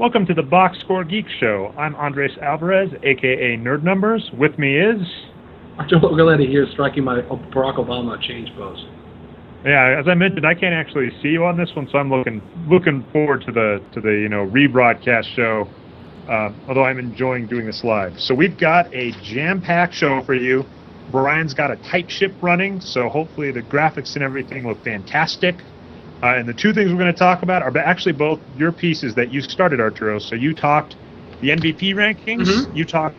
Welcome to the Boxscore Geeks show. I'm Andres Alvarez, aka Nerd Numbers. With me is Arturo here, striking my Barack Obama change pose. Yeah, as I mentioned, I can't actually see you on this one, so I'm looking forward to the rebroadcast show. Although I'm enjoying doing this live. So we've got a jam-packed show for you. Brian's got a tight ship running, so hopefully the graphics and everything look fantastic. And the two things we're going to talk about are actually both your pieces that you started, Arturo. So you talked the MVP rankings. Mm-hmm. You talked.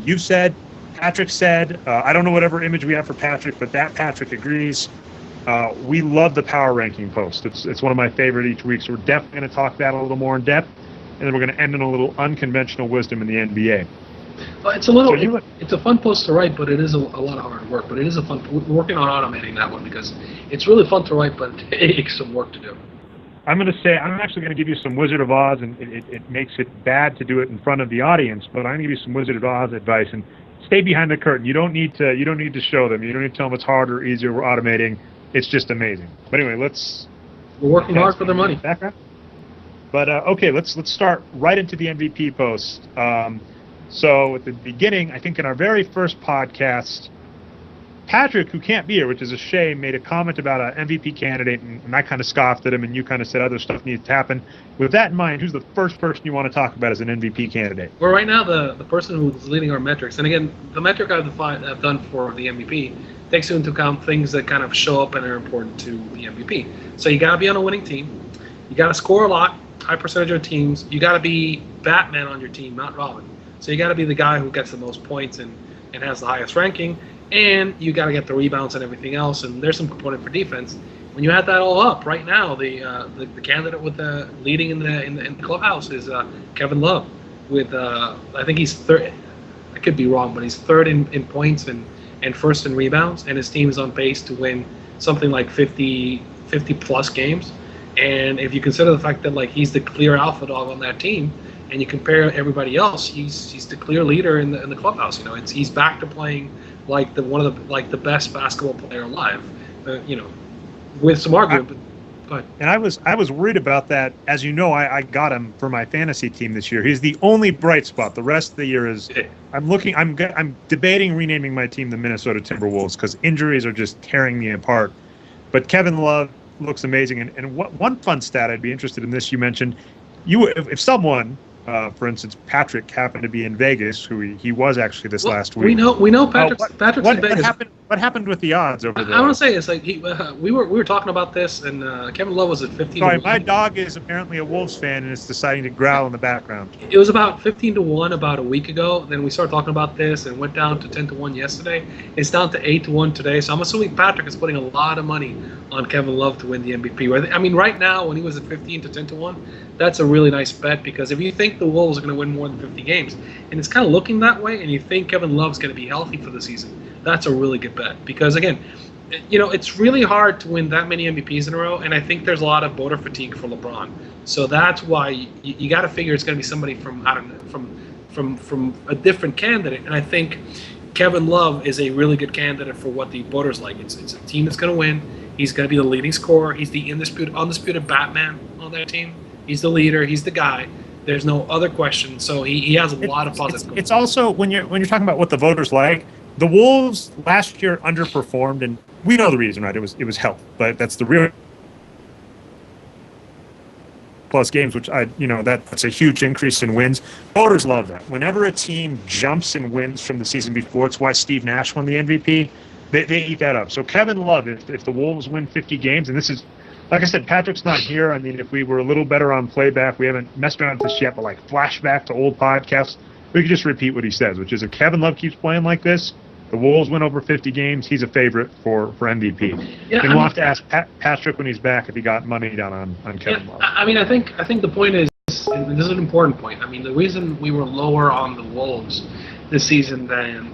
You said. Patrick said. I don't know whatever image we have for Patrick, but that Patrick agrees. We love the power ranking post. It's one of my favorite each week. So we're definitely going to talk that a little more in depth, and then we're going to end in a little unconventional wisdom in the NBA. Well, it's a fun post to write, but it is a lot of hard work. But it is a fun. We're working on automating that one because it's really fun to write, but it takes some work to do. I'm actually going to give you some Wizard of Oz, and it makes it bad to do it in front of the audience. But I'm going to give you some Wizard of Oz advice, and stay behind the curtain. You don't need to show them. You don't need to tell them it's harder or easier. We're automating. It's just amazing. But anyway, we're working hard for their money. Background. But okay, let's start right into the MVP post. So at the beginning, I think in our very first podcast, Patrick, who can't be here, which is a shame, made a comment about an MVP candidate, and I kind of scoffed at him, and you kind of said other stuff needs to happen. With that in mind, who's the first person you want to talk about as an MVP candidate? Well, right now, the person who's leading our metrics, and again, the metric I've done for the MVP takes into account things that kind of show up and are important to the MVP. So you got to be on a winning team. You got to score a lot, high percentage of teams. You got to be Batman on your team, not Robin. So you got to be the guy who gets the most points and has the highest ranking, and you got to get the rebounds and everything else. And there's some component for defense. When you add that all up, right now the candidate with the leading in the clubhouse is Kevin Love with I think he's third. I could be wrong, but he's third in points and first in rebounds, and his team is on pace to win something like 50 plus games. And if you consider the fact that he's the clear alpha dog on that team, and you compare everybody else, he's the clear leader in the clubhouse. He's back to playing like the best basketball player alive. With some argument. But go ahead. And I was worried about that. As you know, I got him for my fantasy team this year. He's the only bright spot. The rest of the year is I'm debating renaming my team the Minnesota Timberwolves because injuries are just tearing me apart. But Kevin Love looks amazing. And one fun stat I'd be interested in this, you mentioned, if someone, for instance, Patrick happened to be in Vegas, who he was actually last week. We know Patrick's in Vegas. What happened with the odds over there? I want to say it's we were talking about this, and Kevin Love was at 15. Sorry, my dog is apparently a Wolves fan and is deciding to growl in the background. It was about 15-1 about a week ago. Then we started talking about this and went down to 10-1 yesterday. It's down to 8-1 today. So I'm assuming Patrick is putting a lot of money on Kevin Love to win the MVP. I mean, right now when he was at 15 to 10-1, that's a really nice bet because if you think the Wolves are going to win more than 50 games, and it's kind of looking that way, and you think Kevin Love's going to be healthy for the season, that's a really good bet. Because again, it's really hard to win that many MVPs in a row, and I think there's a lot of voter fatigue for LeBron. So that's why you got to figure it's going to be somebody from a different candidate. And I think Kevin Love is a really good candidate for what the voters like. It's a team that's going to win. He's going to be the leading scorer. He's the undisputed Batman on that team. He's the leader. He's the guy. There's no other question. So he has a lot of positive. It's also when you're talking about what the voters like. The Wolves last year underperformed, and we know the reason, right? It was health, but that's the real plus games, which that's a huge increase in wins. Voters love that. Whenever a team jumps and wins from the season before, it's why Steve Nash won the MVP. They eat that up. So Kevin Love, if the Wolves win 50 games, and this is, like I said, Patrick's not here. I mean, if we were a little better on playback, we haven't messed around with this yet, but flashback to old podcasts, we could just repeat what he says, which is if Kevin Love keeps playing like this, the Wolves win over 50 games, he's a favorite for MVP. Yeah, and we'll have to ask Patrick when he's back if he got money down on Kevin Love. I mean, I think the point is, and this is an important point. I mean, the reason we were lower on the Wolves this season than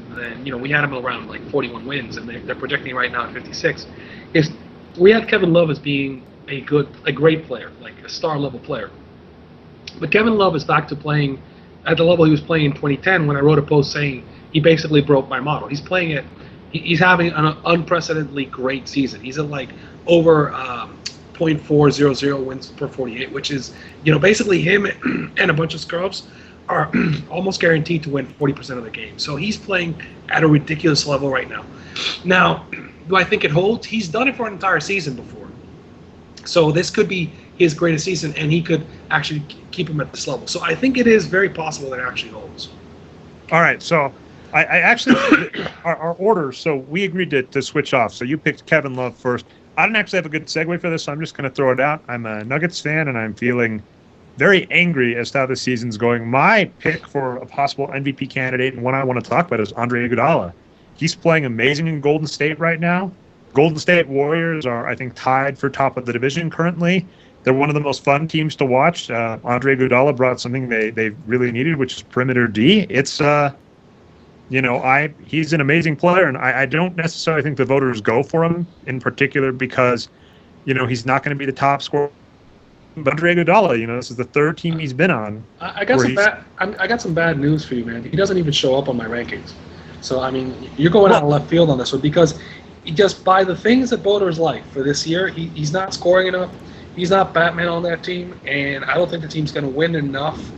we had them around 41 wins, and they're projecting right now at 56, is we had Kevin Love as being a great player, like a star level player. But Kevin Love is back to playing at the level he was playing in 2010 when I wrote a post saying he basically broke my model. He's playing it. He's having an unprecedentedly great season. He's at over .400 wins per 48, which is, basically him and a bunch of scrubs are almost guaranteed to win 40% of the game. So he's playing at a ridiculous level right now. Now, do I think it holds? He's done it for an entire season before. So this could be his greatest season, and he could actually keep him at this level. So I think it is very possible that it actually holds. All right, so I actually, our order, so we agreed to switch off. So you picked Kevin Love first. I didn't actually have a good segue for this, so I'm just going to throw it out. I'm a Nuggets fan, and I'm feeling very angry as to how the season's going. My pick for a possible MVP candidate and one I want to talk about is Andre Iguodala. He's playing amazing in Golden State right now. Golden State Warriors are, I think, tied for top of the division currently. They're one of the most fun teams to watch. Andre Iguodala brought something they really needed, which is perimeter D. It's he's an amazing player, and I don't necessarily think the voters go for him in particular because, he's not going to be the top scorer. But Andre Iguodala, this is the third team he's been on. I got some bad news for you, man. He doesn't even show up on my rankings. So you're going out of left field on this one because just by the things that voters like for this year, he's not scoring enough. He's not Batman on that team, and I don't think the team's going to win enough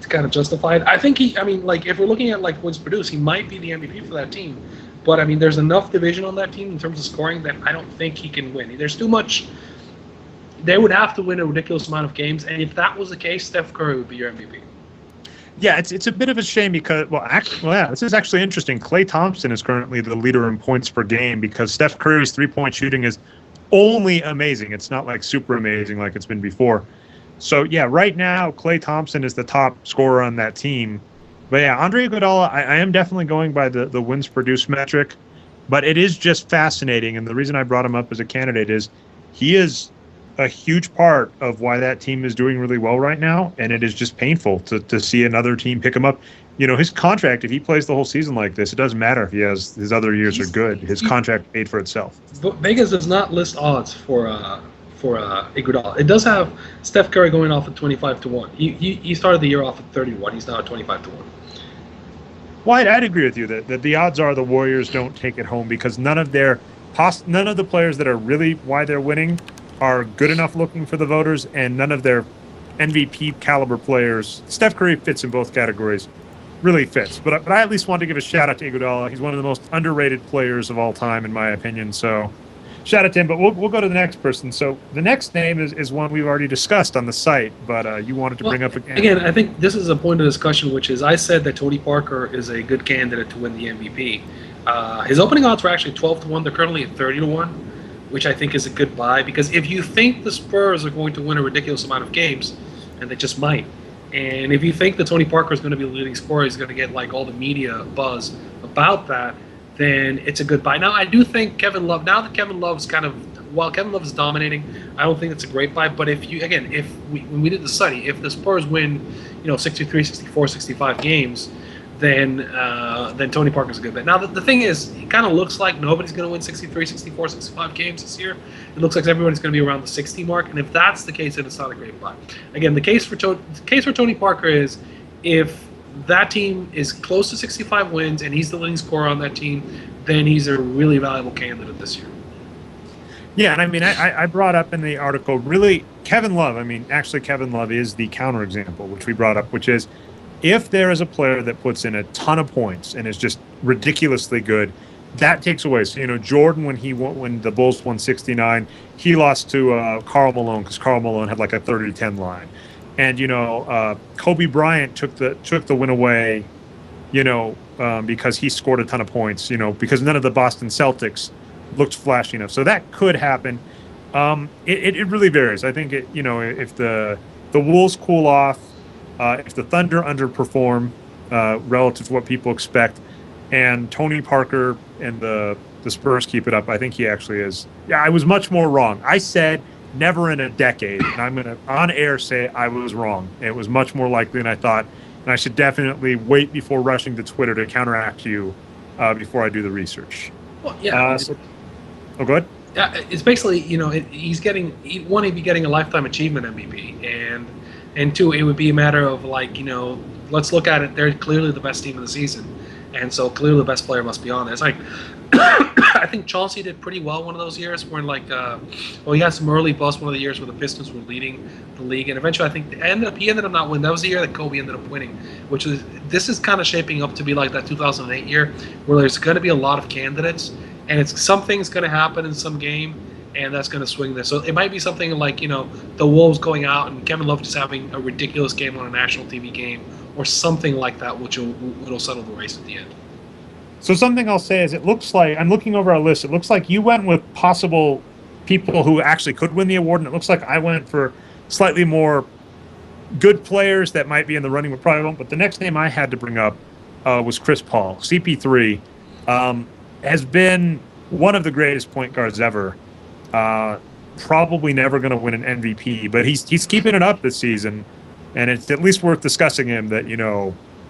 to kind of justify it. I think if we're looking at wins produced, he might be the MVP for that team. But there's enough division on that team in terms of scoring that I don't think he can win. There's too much. They would have to win a ridiculous amount of games, and if that was the case, Steph Curry would be your MVP. Yeah, it's a bit of a shame because, this is actually interesting. Klay Thompson is currently the leader in points per game because Steph Curry's three-point shooting is only amazing. It's not super amazing like it's been before. So, yeah, right now, Klay Thompson is the top scorer on that team. But, yeah, Andre Iguodala, I am definitely going by the wins produced metric. But it is just fascinating, and the reason I brought him up as a candidate is he is a huge part of why that team is doing really well right now, and it is just painful to see another team pick him up. His contract, if he plays the whole season like this, it doesn't matter if his other years are good. His contract paid for itself. But Vegas does not list odds for Iguodala. It does have Steph Curry going off at 25-1. He started the year off at 31. He's now at 25-1. Well, I'd agree with you that the odds are the Warriors don't take it home because none of the players that are really why they're winning are good enough looking for the voters, and none of their MVP caliber players. Steph Curry fits in both categories, really fits. But I at least want to give a shout out to Iguodala. He's one of the most underrated players of all time, in my opinion. So, shout out to him. But we'll go to the next person. So the next name is one we've already discussed on the site, but you wanted to bring up again. Again, I think this is a point of discussion, which is I said that Tony Parker is a good candidate to win the MVP. His opening odds were actually 12-1. They're currently at 30-1. Which I think is a good buy, because if you think the Spurs are going to win a ridiculous amount of games, and they just might, and if you think that Tony Parker is going to be the leading scorer, he's going to get all the media buzz about that, then it's a good buy. Now, I do think while Kevin Love is dominating, I don't think it's a great buy, but when we did the study, if the Spurs win, 63, 64, 65 games, then Tony Parker's a good bet. Now, the thing is, it kind of looks like nobody's going to win 63, 64, 65 games this year. It looks like everybody's going to be around the 60 mark, and if that's the case, then it's not a great buy. Again, the case for Tony Parker is if that team is close to 65 wins and he's the leading scorer on that team, then he's a really valuable candidate this year. Yeah, and I brought up in the article, really, Kevin Love. Kevin Love is the counterexample, which we brought up, which is, if there is a player that puts in a ton of points and is just ridiculously good, that takes away. So, Jordan, when the Bulls won 69, he lost to Karl Malone because Karl Malone had a 30-10 line. And, Kobe Bryant took the win away, because he scored a ton of points, because none of the Boston Celtics looked flashy enough. So that could happen. It really varies. I think, if the Wolves cool off, if the Thunder underperform relative to what people expect, and Tony Parker and the Spurs keep it up, I think he actually is. Yeah, I was much more wrong. I said never in a decade, and I'm going to on air say I was wrong. It was much more likely than I thought, and I should definitely wait before rushing to Twitter to counteract you before I do the research. Well, yeah. Go ahead. Yeah, it's basically, he'd be getting a lifetime achievement MVP, and two, it would be a matter of let's look at it. They're clearly the best team of the season, and so clearly the best player must be on there. It's like I think Chauncey did pretty well one of those years where he had some early bust one of the years where the Pistons were leading the league, and eventually I think he ended up not winning. That was the year that Kobe ended up winning, this is kind of shaping up to be like that 2008 year where there's going to be a lot of candidates, and something's going to happen in some game, and that's going to swing this. So it might be something like, the Wolves going out and Kevin Love just having a ridiculous game on a national TV game or something like that, which will settle the race at the end. So something I'll say is it looks like, I'm looking over our list, it looks like you went with possible people who actually could win the award, and it looks like I went for slightly more good players that might be in the running, but probably won't. But the next name I had to bring up was Chris Paul. CP3 has been one of the greatest point guards ever. Probably never going to win an MVP, but he's keeping it up this season, and it's at least worth discussing him that,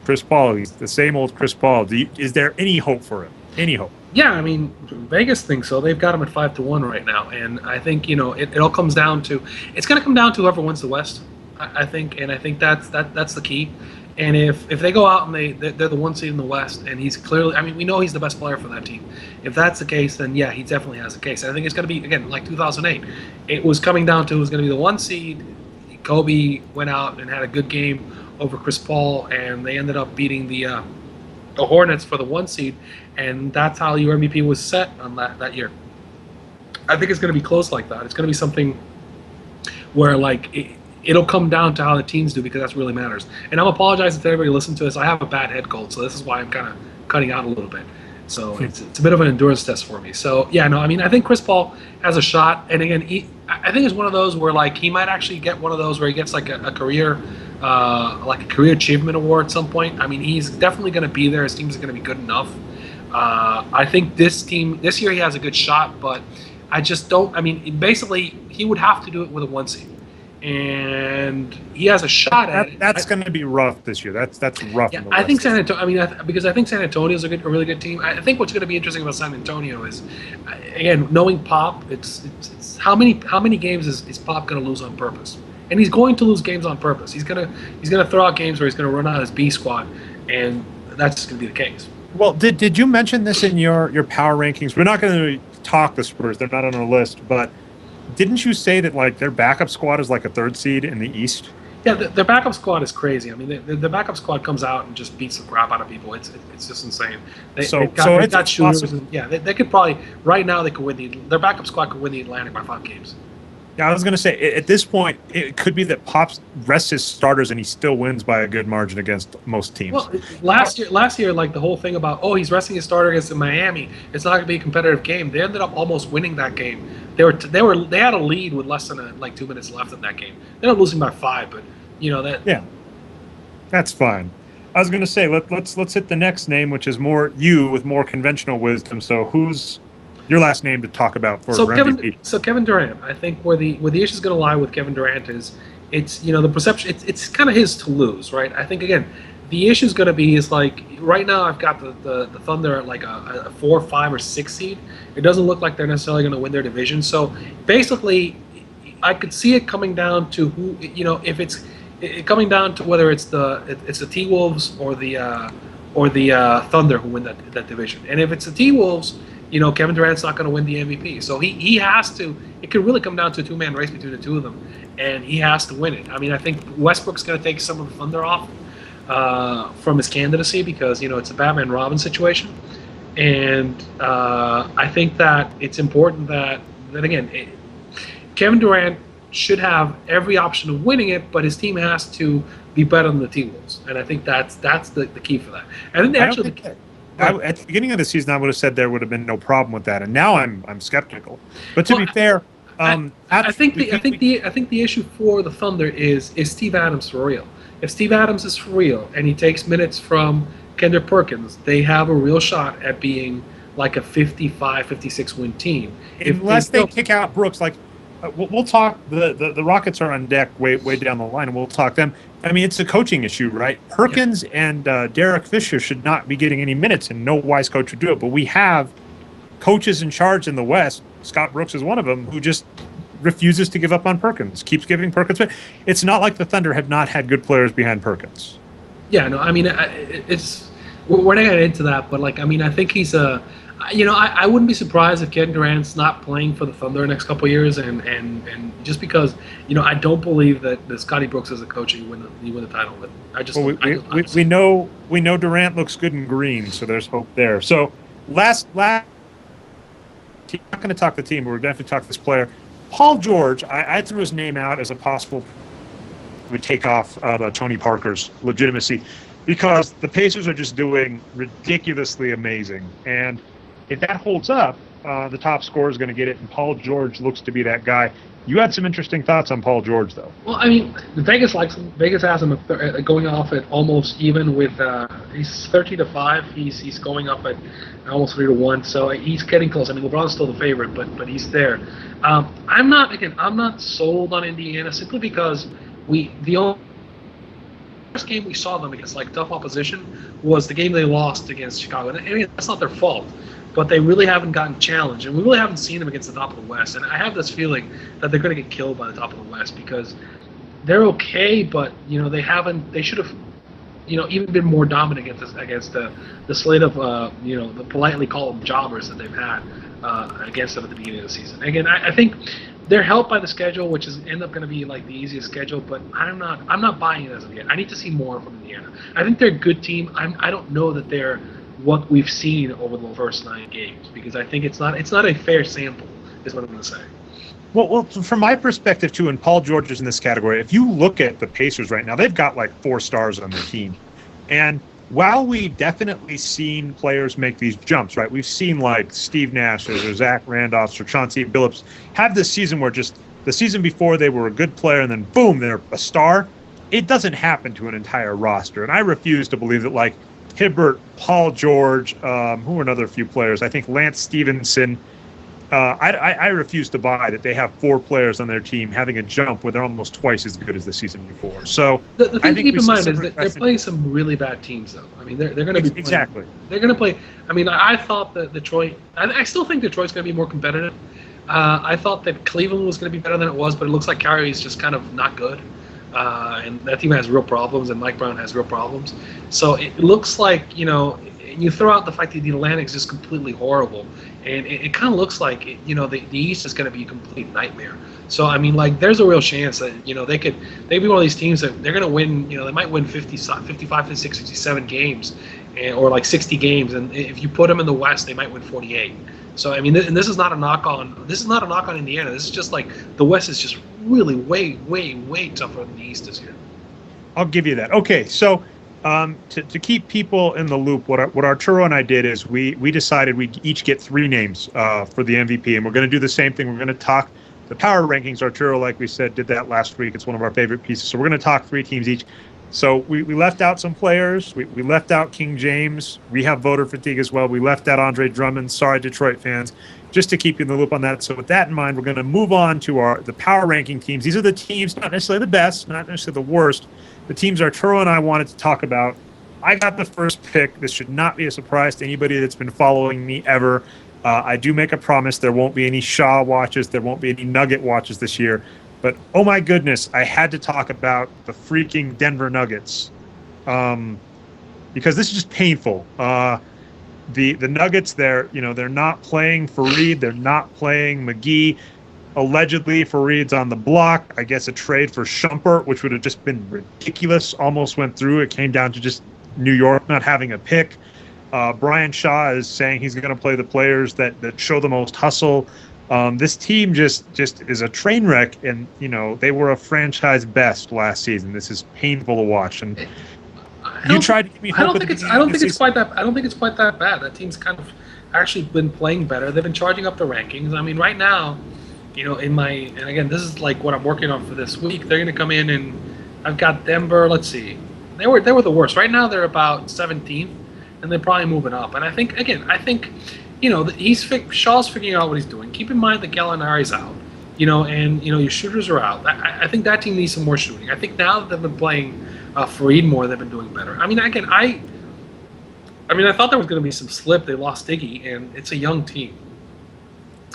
Chris Paul, he's the same old Chris Paul. Is there any hope for him? Any hope? Yeah, I mean, Vegas thinks so. They've got him at 5-1 right now, and I think it all comes down to it's going to come down to whoever wins the West. I think that's the key. And if they go out and they're the one seed in the West, and he's clearly, I mean, we know he's the best player for that team. If that's the case, then yeah, he definitely has a case. And I think it's going to be, again, like 2008. It was coming down to who's going to be the one seed. Kobe went out and had a good game over Chris Paul, and they ended up beating the Hornets for the one seed, and that's how your MVP was set on that year. I think it's going to be close like that. It's going to be something where it'll come down to how the teams do, because that's really matters. And I'm apologizing to everybody listening to this. I have a bad head cold, so this is why I'm kind of cutting out a little bit. So it's a bit of an endurance test for me. So yeah, no, I mean, I think Chris Paul has a shot, and again, I think it's one of those where he might actually get one of those where he gets a career. A career achievement award at some point. I mean, he's definitely going to be there. His team's going to be good enough. I think this year he has a good shot, but I just don't. I mean, basically, he would have to do it with a one seed, and he has a shot at it. That's going to be rough this year. That's rough. Yeah, I think San Antonio. I mean, because I think San Antonio is a really good team. I think what's going to be interesting about San Antonio is, again, knowing Pop. It's how many games is Pop going to lose on purpose? And he's going to lose games on purpose. He's gonna throw out games where he's gonna run out his B squad, and that's just gonna be the case. Well, did you mention this in your power rankings? We're not going to talk the Spurs; they're not on our list. But didn't you say that their backup squad is like a third seed in the East? Yeah, their backup squad is crazy. I mean, the backup squad comes out and just beats the crap out of people. It's just insane. They've got shooters. They could probably right now they could win their backup squad could win the Atlantic by 5 games. Yeah, I was going to say, at this point, it could be that Pop rests his starters and he still wins by a good margin against most teams. Well, last year, the whole thing about, he's resting his starter against Miami, it's not going to be a competitive game. They ended up almost winning that game. They had a lead with less than 2 minutes left in that game. They ended up losing by 5, but that. Yeah, that's fine. I was going to say, let's hit the next name, which is more you with more conventional wisdom. So who's your last name to talk about for MVP? So Kevin Durant. I think where the issue is going to lie with Kevin Durant is it's the perception. It's kind of his to lose, right? I think again the issue is going to be right now I've got the Thunder at a 4, 5, or 6 seed. It doesn't look like they're necessarily going to win their division. So basically, I could see it coming down to who if it's coming down to whether it's the T-Wolves or the Thunder who win that division. And if it's the T-Wolves, Kevin Durant's not going to win the MVP. So he has to. It could really come down to a 2-man race between the two of them, and he has to win it. I mean, I think Westbrook's going to take some of the thunder off from his candidacy because it's a Batman Robin situation, and I think that it's important that again, Kevin Durant should have every option of winning it, but his team has to be better than the T-Wolves, and I think that's the key for that. And then at the beginning of the season, I would have said there would have been no problem with that, and now I'm skeptical. But to be fair, I think the issue for the Thunder is Steve Adams for real? If Steve Adams is for real and he takes minutes from Kendrick Perkins, they have a real shot at being like a 55, 56 win team. Unless they kick out Brooks, we'll talk. The Rockets are on deck way down the line, and we'll talk them. I mean, it's a coaching issue, right? Perkins and Derek Fisher should not be getting any minutes, and no wise coach would do it. But we have coaches in charge in the West. Scott Brooks is one of them who just refuses to give up on Perkins, keeps giving Perkins. It's not like the Thunder have not had good players behind Perkins. Yeah, no, I mean, it's we're not getting into that, but like, I mean, I think he's a, I wouldn't be surprised if Kevin Durant's not playing for the Thunder the next couple of years, and just because, I don't believe that Scotty Brooks is a coach you win the title with. We know Durant looks good in green, so there's hope there. So last, I'm not going to talk the team, but we're definitely talk this player, Paul George. I threw his name out as a possible would take off Tony Parker's legitimacy, because the Pacers are just doing ridiculously amazing, and if that holds up, the top scorer is going to get it, and Paul George looks to be that guy. You had some interesting thoughts on Paul George, though. Well, I mean, Vegas likes him. Vegas has him going off at almost even with. He's 30-5. He's going up at almost 3-1. So he's getting close. I mean, LeBron's still the favorite, but he's there. I'm not sold on Indiana simply because the only first game we saw them against like tough opposition was the game they lost against Chicago. And I mean, that's not their fault, but they really haven't gotten challenged, and we really haven't seen them against the top of the West. And I have this feeling that they're going to get killed by the top of the West, because they're okay, but they should have even been more dominant against the slate of the politely call them jobbers that they've had against them at the beginning of the season. Again, I think they're helped by the schedule, which is end up going to be like the easiest schedule, but I'm not buying it as of yet. I need to see more from Indiana. I think they're a good team. I don't know that they're what we've seen over the first 9 games, because I think it's not a fair sample, is what I'm going to say. Well, from my perspective too, and Paul George is in this category. If you look at the Pacers right now, they've got like 4 stars on their team, and while we definitely seen players make these jumps, right? We've seen like Steve Nash or Zach Randolph or Chauncey Billups have this season where just the season before they were a good player and then boom, they're a star. It doesn't happen to an entire roster, and I refuse to believe that like Hibbert, Paul George, who are another few players. I think Lance Stevenson. I refuse to buy that they have 4 players on their team having a jump where they're almost twice as good as the season before. So the thing to keep in mind is that they're playing some really bad teams, though. I mean, they're going to be playing, exactly. They're going to play. I mean, I thought that Detroit. I still think Detroit's going to be more competitive. I thought that Cleveland was going to be better than it was, but it looks like Kyrie's just kind of not good. And that team has real problems, and Mike Brown has real problems. So it looks like, you throw out the fact that the Atlantic's just completely horrible, and it kind of looks like, the East is going to be a complete nightmare. So, I mean, like, there's a real chance that, they'd be one of these teams that they're going to win, they might win 55, 56, 57 games, or like 60 games, and if you put them in the West, they might win 48. So, I mean, and this is not a knock on Indiana. This is just like the West is just really way, way, way tougher than the East is here. I'll give you that. Okay, so to keep people in the loop, what Arturo and I did is we decided we'd each get 3 names for the MVP, and we're going to do the same thing. We're going to talk the power rankings. Arturo, like we said, did that last week. It's one of our favorite pieces. So we're going to talk 3 teams each. So we left out some players. We left out King James. We have voter fatigue as well. We left out Andre Drummond. Sorry, Detroit fans. Just to keep you in the loop on that. So with that in mind, we're going to move on to the power ranking teams. These are the teams, not necessarily the best, not necessarily the worst. The teams Arturo and I wanted to talk about. I got the first pick. This should not be a surprise to anybody that's been following me ever. I do make a promise there won't be any Shaw watches. There won't be any Nugget watches this year. But, oh my goodness, I had to talk about the freaking Denver Nuggets because this is just painful. The Nuggets, they're not playing Fareed. They're not playing McGee. Allegedly, Fareed's on the block. I guess a trade for Shumpert, which would have just been ridiculous, almost went through. It came down to just New York not having a pick. Brian Shaw is saying he's going to play the players that show the most hustle. This team just is a train wreck, and they were a franchise best last season. This is painful to watch. And you tried to give me hope. I don't think it's quite that bad. That team's kind of actually been playing better. They've been charging up the rankings. I mean, right now, and again, this is like what I'm working on for this week. They're going to come in, and I've got Denver. Let's see, they were the worst. Right now, they're about 17th, and they're probably moving up. And I think Shaw's figuring out what he's doing. Keep in mind that Gallinari's out, and your shooters are out. I think that team needs some more shooting. I think now that they've been playing Fareed more, they've been doing better. I mean, again, I thought there was going to be some slip. They lost Iggy, and it's a young team.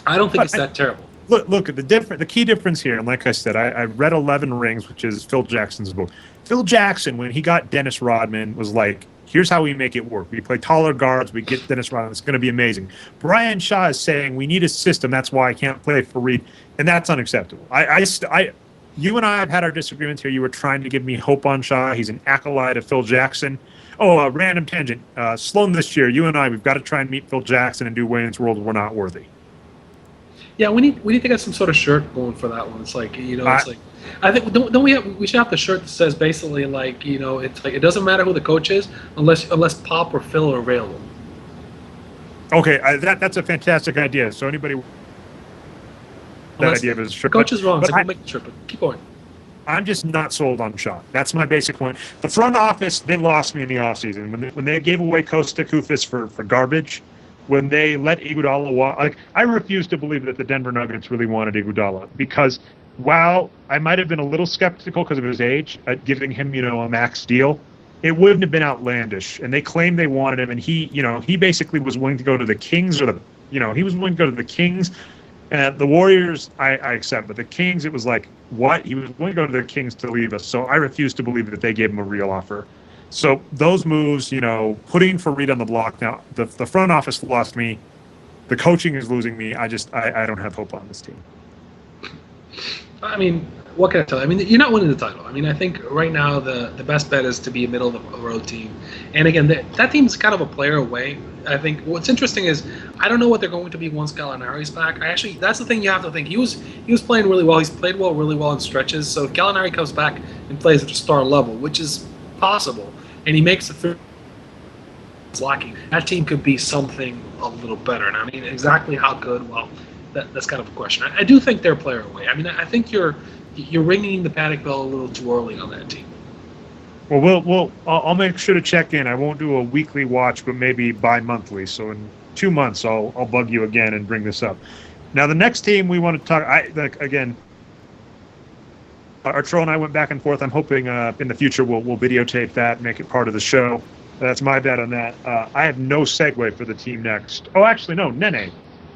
I don't think it's that terrible. Look at the key difference here, and like I said, I read 11 Rings, which is Phil Jackson's book. Phil Jackson, when he got Dennis Rodman, was like, Here's how we make it work. We play taller guards. We get Dennis Rodman. It's going to be amazing. Brian Shaw is saying we need a system. That's why I can't play for Reed, and that's unacceptable. You and I have had our disagreements here. You were trying to give me hope on Shaw. He's an acolyte of Phil Jackson. Oh, a random tangent. Sloan this year, you and I, we've got to try and meet Phil Jackson and do Wayne's World. We're not worthy. Yeah, we need to get some sort of shirt going for that one. It's like, it's like, I think don't we should have the shirt that says basically like, it's like it doesn't matter who the coach is unless Pop or Phil are available. Okay, that's a fantastic idea. So anybody idea of his shirt. The coach is wrong, so we'll make the shirt, but keep going. I'm just not sold on Shaw. That's my basic point. The front office, they lost me in the offseason. When they gave away Costa Koufis for garbage, when they let Iguodala walk, like, I refuse to believe that the Denver Nuggets really wanted Iguodala, because while I might have been a little skeptical because of his age at giving him, a max deal, it wouldn't have been outlandish. And they claimed they wanted him, and he basically was willing to go to the Kings he was willing to go to the Kings. The Warriors, I accept, but the Kings, it was like, what? He was willing to go to the Kings to leave us. So I refuse to believe that they gave him a real offer. So those moves, putting Fareed on the block now, the front office lost me. The coaching is losing me. I don't have hope on this team. I mean, what can I tell you? I mean, you're not winning the title. I mean, I think right now the best bet is to be a middle-of-the-road team. And again, that team's kind of a player away. I think what's interesting is I don't know what they're going to be once Gallinari's back. That's the thing you have to think. He was playing really well. He's played really well in stretches. So if Gallinari comes back and plays at a star level, which is possible, and he makes the third lacking, that team could be something a little better. And I mean, exactly how good? Well, that's kind of a question. I do think they're a player away. I mean, I think you're ringing the panic bell a little too early on that team. Well, I'll make sure to check in. I won't do a weekly watch, but maybe bi-monthly. So in 2 months, I'll bug you again and bring this up. Now, the next team we want to talk, again, Arturo and I went back and forth. I'm hoping in the future we'll videotape that, make it part of the show. That's my bet on that. I have no segue for the team next. Oh, actually, no, Nene.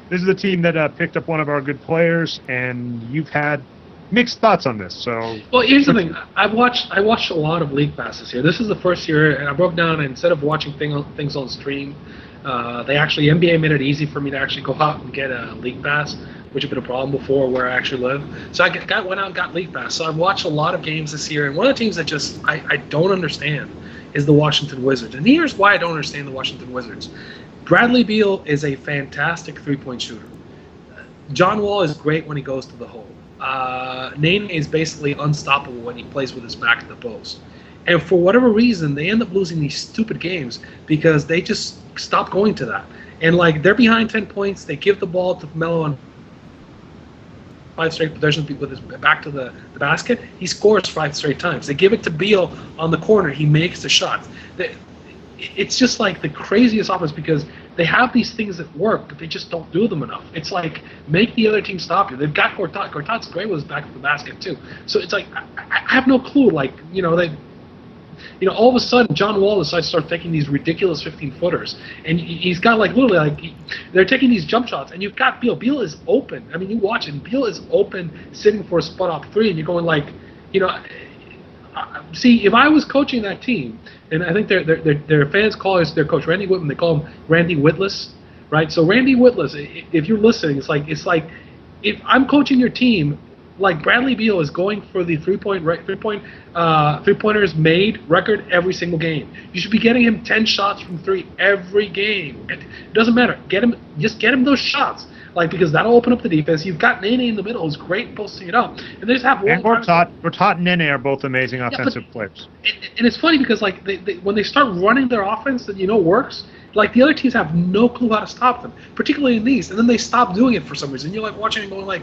This is the team that picked up one of our good players, and you've had mixed thoughts on this. So, well, here's the thing. I watched a lot of league passes here. This is the first year, and I broke down. And instead of watching things on stream, NBA made it easy for me to actually go out and get a league pass, which had been a problem before where I actually live. So I went out and got league pass. So I've watched a lot of games this year, and one of the teams that just I don't understand is the Washington Wizards. And here's why I don't understand the Washington Wizards. Bradley Beal is a fantastic three-point shooter. John Wall is great when he goes to the hole. Nene is basically unstoppable when he plays with his back to the post. And for whatever reason, they end up losing these stupid games because they just stop going to that. And like they're behind 10 points, they give the ball to Melo on 5 straight possessions with his back to the basket. He scores 5 straight times. They give it to Beal on the corner. He makes the shots. It's just like the craziest offense because they have these things that work, but they just don't do them enough. It's like, make the other team stop you. They've got Gortat. Gortat's great with his back to the basket, too. So it's like, I have no clue. Like, all of a sudden, John Wall decides to start taking these ridiculous 15-footers. And he's got, like, literally, like, they're taking these jump shots. And you've got Beal. Beal is open. I mean, you watch it. Beal is open, sitting for a spot-up three. And you're going, like, see, if I was coaching that team, and I think their fans call their coach Randy Whitman. They call him Randy Witless, right? So Randy Witless, if you're listening, it's like if I'm coaching your team, like Bradley Beal is going for the three-pointers made record every single game. You should be getting him 10 shots from three every game. It doesn't matter. Get him those shots. Like, because that'll open up the defense. You've got Nene in the middle who's great posting it up. And they just have one. And Gortat and Nene are both amazing offensive players. And it's funny because, like, when they start running their offense that works, like, the other teams have no clue how to stop them, particularly in these. And then they stop doing it for some reason. You're, like, watching and going, like,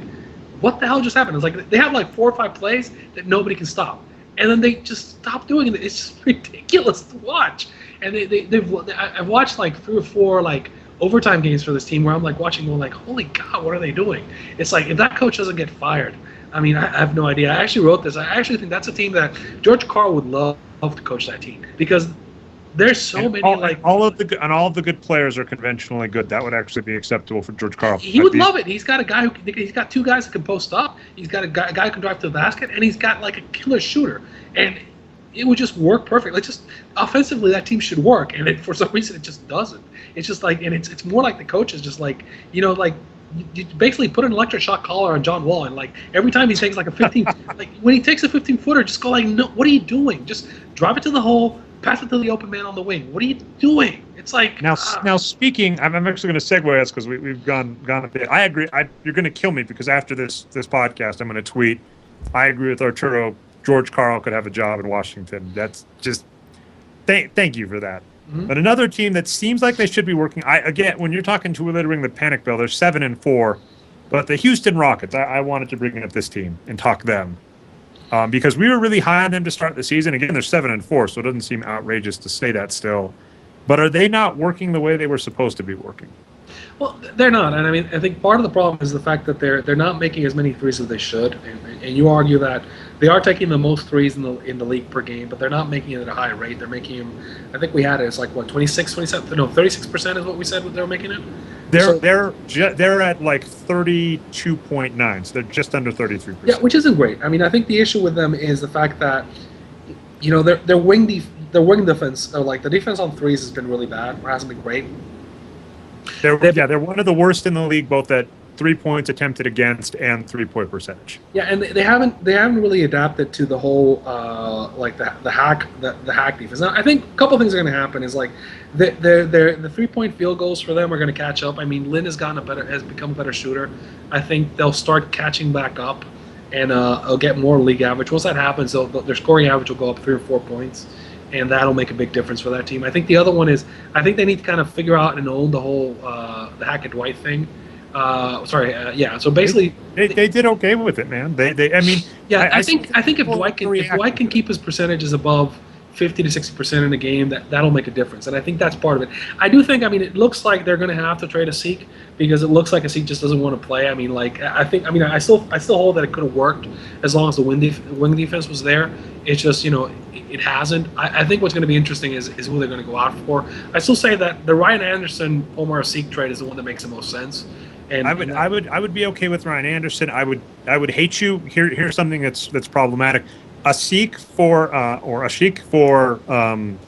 what the hell just happened? It's like they have, like, 4 or 5 plays that nobody can stop. And then they just stop doing it. It's just ridiculous to watch. And I've watched, like, 3 or 4, like, overtime games for this team where I'm like watching going like, holy God, what are they doing? It's like if that coach doesn't get fired, I mean, I have no idea. I actually wrote this. I actually think that's a team that George Karl would love to coach that team because there's so many all of the good players are conventionally good. That would actually be acceptable for George Karl. He would love it. He's got he's got 2 guys that can post up. He's got a guy who can drive to the basket, and he's got like a killer shooter. And it would just work perfectly. Just offensively, that team should work, and for some reason, it just doesn't. It's just like, and it's more like the coaches just like, like you basically put an electric shock collar on John Wall, and like every time he takes like a 15, like when he takes a 15-footer, just go like, no, what are you doing? Just drive it to the hole, pass it to the open man on the wing. What are you doing? It's like now speaking. I'm actually going to segue us because we've gone a bit. I agree. You're going to kill me because after this podcast, I'm going to tweet. I agree with Arturo. George Karl could have a job in Washington. That's just thank you for that. Mm-hmm. But another team that seems like they should be working. Again, when you're talking to littering the panic bell, they're 7-4, but the Houston Rockets. I wanted to bring up this team and talk them because we were really high on them to start the season. Again, they're 7-4, so it doesn't seem outrageous to say that still. But are they not working the way they were supposed to be working? Well, they're not, and I mean, I think part of the problem is the fact that they're not making as many threes as they should, and you argue that they are taking the most threes in the league per game, but they're not making it at a high rate. They're making them. I think we had it as like what 26, 27, no, 36% is what we said they were making it. They're at like 32.9, so they're just under 33%. Yeah, which isn't great. I mean, I think the issue with them is the fact that their wing defense, or like the defense on threes has been really bad, or hasn't been great. They're one of the worst in the league, both at 3 points attempted against and 3-point percentage. Yeah, and they haven't really adapted to the whole like the hack defense. Now, I think a couple of things are going to happen. Is like the 3-point field goals for them are going to catch up. I mean, Lynn has become a better shooter. I think they'll start catching back up, and they'll get more league average. Once that happens, their scoring average will go up 3 or 4 points. And that'll make a big difference for that team. I think the other one is I think they need to kind of figure out and own the whole the Hackett Dwight thing. So basically, they did okay with it, man. I mean, yeah, I think if Dwight can keep his percentages above 50 to 60% in a game, that'll make a difference. And I think that's part of it. I do think, I mean, it looks like they're going to have to trade Asik because it looks like Asik just doesn't want to play. I mean, like, I still hold that it could have worked as long as the wing defense was there. It's just, it hasn't. I think what's going to be interesting is who they're going to go out for. I still say that the Ryan Anderson Omar Asik trade is the one that makes the most sense. And I would be okay with Ryan Anderson. I would hate you. Here's something that's problematic. Asik for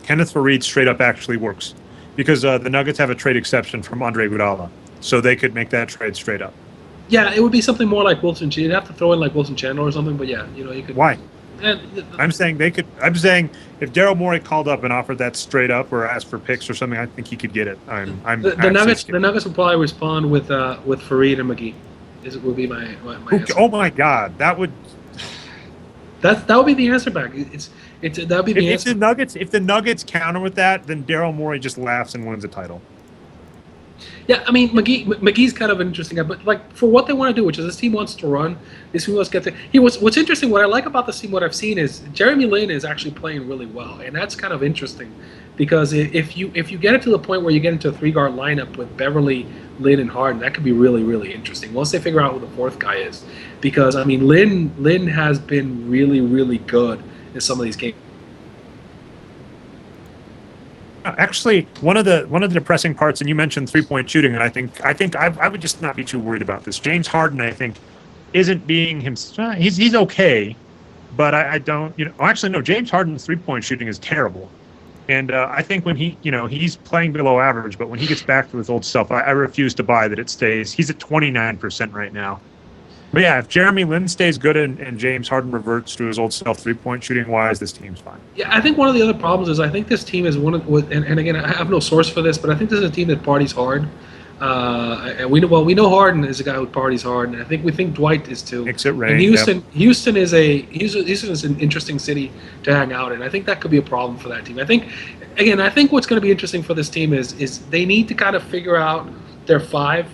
Kenneth Faried straight up actually works because the Nuggets have a trade exception from Andre Iguodala, so they could make that trade straight up. Yeah, it would be something more like Wilson. You'd have to throw in like Wilson Chandler or something, but yeah, you could. Why? I'm saying they could. I'm saying if Daryl Morey called up and offered that straight up or asked for picks or something, I think he could get it. The Nuggets would probably respond with Faried and McGee. Would be my answer. Oh my God, that would. That would be the answer back. That would be the answer. If the Nuggets counter with that, then Daryl Morey just laughs and wins a title. Yeah, I mean McGee's kind of an interesting guy, but like for what they want to do, which is this team wants to run, this team wants to get to. What's interesting, what I like about this team, what I've seen is Jeremy Lin is actually playing really well, and that's kind of interesting, because if you get it to the point where you get into a 3-guard lineup with Beverly, Lin, and Harden, that could be really, really interesting once they figure out who the fourth guy is, because I mean Lin has been really, really good in some of these games. Actually, one of the depressing parts, and you mentioned 3-point shooting, and I think I would just not be too worried about this. James Harden, I think, isn't being himself. He's okay, but I don't. Actually, no. James Harden's 3-point shooting is terrible, and I think when he's playing below average, but when he gets back to his old self, I refuse to buy that it stays. He's at 29% right now. But yeah, if Jeremy Lin stays good and James Harden reverts to his old self 3-point shooting wise, this team's fine. Yeah, I think one of the other problems is I think this team is and again, I have no source for this, but I think this is a team that parties hard. And we know Harden is a guy who parties hard, and we think Dwight is too. Makes it rain. And Houston is an interesting city to hang out in. I think that could be a problem for that team. I think what's going to be interesting for this team is they need to kind of figure out their 5.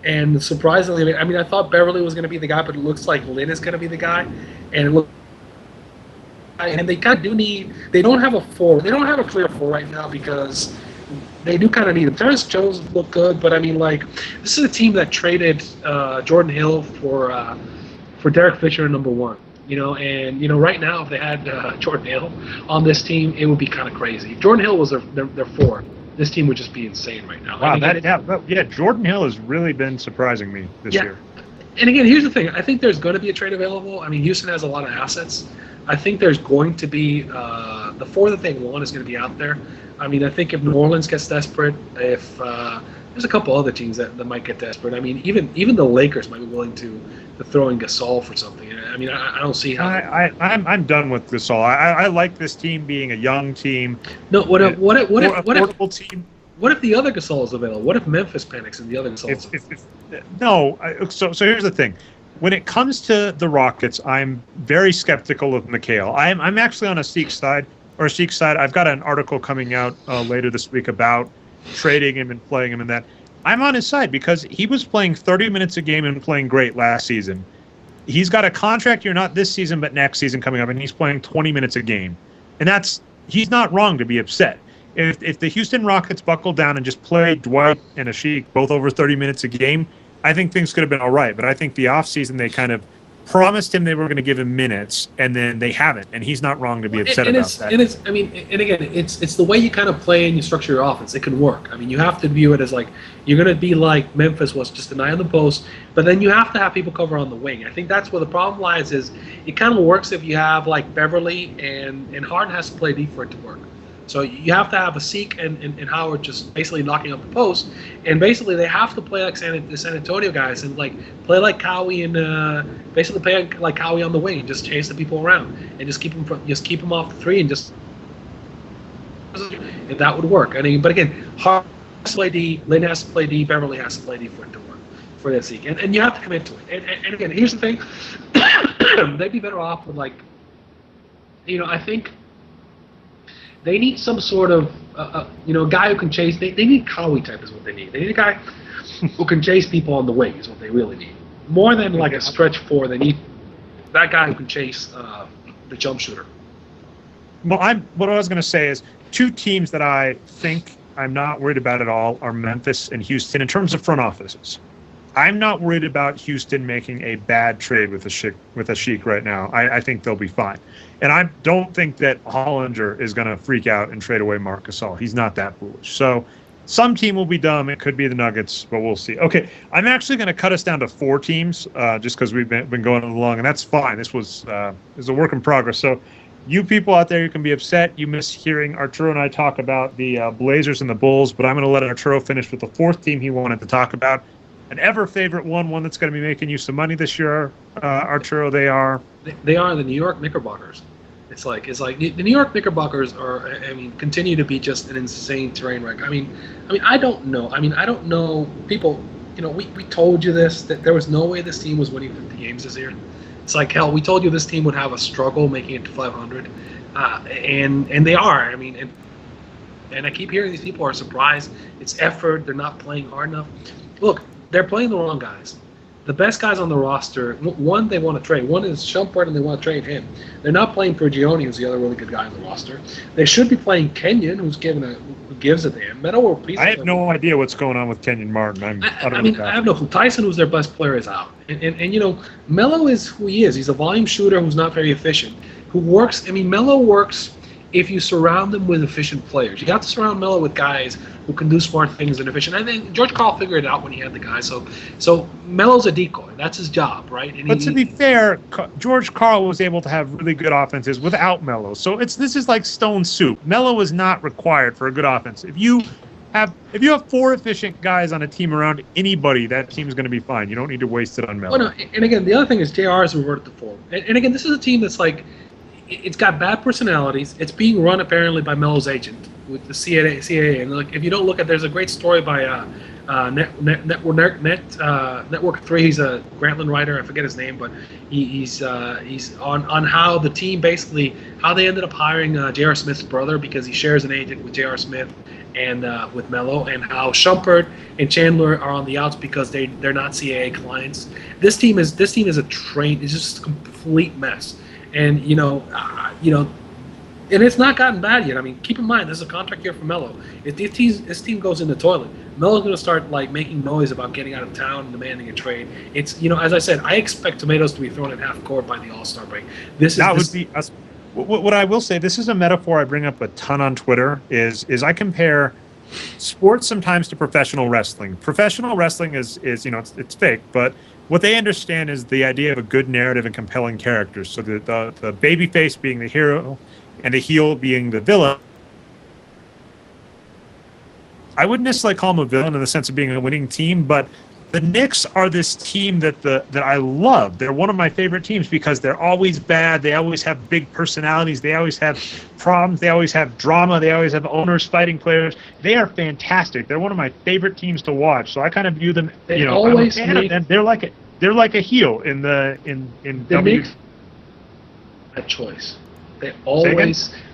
And surprisingly, I mean, I thought Beverly was going to be the guy, but it looks like Lin is going to be the guy. And they kind of do need. They don't have a 4. They don't have a clear 4 right now because they do kind of need him. Terrence Jones looked good, but I mean, like, this is a team that traded Jordan Hill for Derek Fisher at number 1. And right now, if they had Jordan Hill on this team, it would be kind of crazy. If Jordan Hill was their 4. This team would just be insane right now. Wow, Jordan Hill has really been surprising me this year. And again, here's the thing. I think there's going to be a trade available. I mean, Houston has a lot of assets. I think there's going to be the four that they want is going to be out there. I mean, I think if New Orleans gets desperate, if there's a couple other teams that might get desperate. I mean, even the Lakers might be willing to throw in Gasol for something. I mean, I don't see how. I'm done with Gasol. I like this team being a young team. No, what if team? What if the other Gasol is available? What if Memphis panics and the other Gasol is available? So here's the thing. When it comes to the Rockets, I'm very skeptical of Mikal. I'm actually on Sheik's side. I've got an article coming out later this week about trading him and playing him in that. I'm on his side because he was playing 30 minutes a game and playing great last season. He's got a contract year, not this season, but next season coming up, and he's playing 20 minutes a game. And he's not wrong to be upset. If the Houston Rockets buckled down and just played Dwight and Ashik both over 30 minutes a game, I think things could have been all right. But I think the offseason they kind of promised him they were going to give him minutes, and then they haven't. And he's not wrong to be upset about that. And again, it's the way you kind of play and you structure your offense. It can work. I mean, you have to view it as like you're going to be like Memphis was, just an eye on the post, but then you have to have people cover on the wing. I think that's where the problem lies. Is it kind of works if you have like Beverly and Harden has to play deep for it to work. So you have to have a Zeke and Howard just basically knocking up the post, and basically they have to play like the San Antonio guys and like play like Cowie and basically play like Cowie on the wing and just chase the people around and just keep them off the three and that would work. I mean, but again, Harden has to play D, Lynn has to play D, Beverly has to play D for it to work for that Zeke, and you have to commit to it. And again, here's the thing: they'd be better off with like, I think. They need some sort of, guy who can chase. They need Cowie type is what they need. They need a guy who can chase people on the wing is what they really need. More than like a stretch four, they need that guy who can chase the jump shooter. Well, what I was going to say is two teams that I think I'm not worried about at all are Memphis and Houston in terms of front offices. I'm not worried about Houston making a bad trade with Ashik right now. I think they'll be fine. And I don't think that Hollinger is going to freak out and trade away Marc Gasol. He's not that foolish. So some team will be dumb. It could be the Nuggets, but we'll see. Okay, I'm actually going to cut us down to 4 teams just because we've been going along, and that's fine. This was a work in progress. So you people out there, you can be upset. You miss hearing Arturo and I talk about the Blazers and the Bulls, but I'm going to let Arturo finish with the 4th team he wanted to talk about. An ever-favorite one that's going to be making you some money this year, Arturo. They are the New York Knickerbockers. It's like the New York Knickerbockers continue to be just an insane train wreck. I mean, I don't know. People, we told you this, that there was no way this team was winning 50 games this year. It's like, hell, we told you this team would have a struggle making it to 500, and they are. I mean, and I keep hearing these people are surprised. It's effort. They're not playing hard enough. Look. They're playing the wrong guys. The best guys on the roster, one they want to trade. One is Shumpert, and they want to trade him. They're not playing Prigioni, who's the other really good guy on the roster. They should be playing Kenyon, who gives a damn. I have no idea what's going on with Kenyon Martin. I have no clue. Tyson, who's their best player, is out. And Melo is who he is. He's a volume shooter who's not very efficient. Who works? I mean, Melo works if you surround them with efficient players. You got to surround Melo with guys who can do smart things and efficient. I think George Karl figured it out when he had the guy. So Melo's a decoy. That's his job, right? And to be fair, George Karl was able to have really good offenses without Melo. So this is like stone soup. Melo is not required for a good offense. If you have 4 efficient guys on a team around anybody, that team's going to be fine. You don't need to waste it on Melo. Well, no, and again, the other thing is JR has reverted to form. And again, this is a team that's like, it's got bad personalities. It's being run apparently by Melo's agent with the CAA. And like, if you don't look at, there's a great story by Network 3. He's a Grantland writer. I forget his name, but he's on how the team basically how they ended up hiring J.R. Smith's brother because he shares an agent with J.R. Smith and with Melo, and how Shumpert and Chandler are on the outs because they're not CAA clients. This team is a train. It's just a complete mess. And and it's not gotten bad yet. I mean, keep in mind this is a contract year for Melo. If this team goes in the toilet, Melo's going to start like making noise about getting out of town and demanding a trade. It's as I said, I expect tomatoes to be thrown at half court by the All-Star break. What I will say. This is a metaphor I bring up a ton on Twitter. Is I compare sports sometimes to professional wrestling. Professional wrestling is it's fake, but what they understand is the idea of a good narrative and compelling characters. So the baby face being the hero and the heel being the villain. I wouldn't necessarily call them a villain in the sense of being a winning team, but the Knicks are this team that I love. They're one of my favorite teams because they're always bad. They always have big personalities. They always have problems. They always have drama. They always have owners fighting players. They are fantastic. They're one of my favorite teams to watch. So I kind of view them. They I'm always a fan of them. They're like a heel in the W. Knicks. A choice. The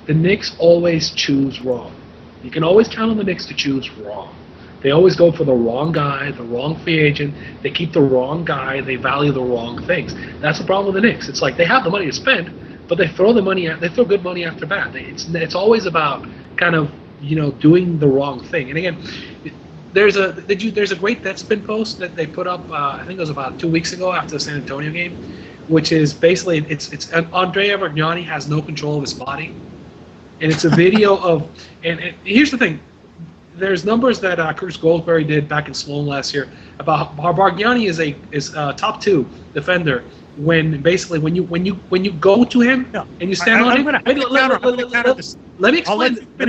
Knicks always choose wrong. You can always count on the Knicks to choose wrong. They always go for the wrong guy, the wrong free agent. They keep the wrong guy. They value the wrong things. That's the problem with the Knicks. It's like they have the money to spend, but they throw good money after bad. It's always about kind of doing the wrong thing. And again, there's a great Deadspin post that they put up. I think it was about 2 weeks ago after the San Antonio game, which is basically it's Andrea Bargnani has no control of his body, and it's a video of and here's the thing. There's numbers that Curtis Goldsberry did back in Sloan last year about how Bargnani is a top 2 defender when you go to him and you stand on him. Let me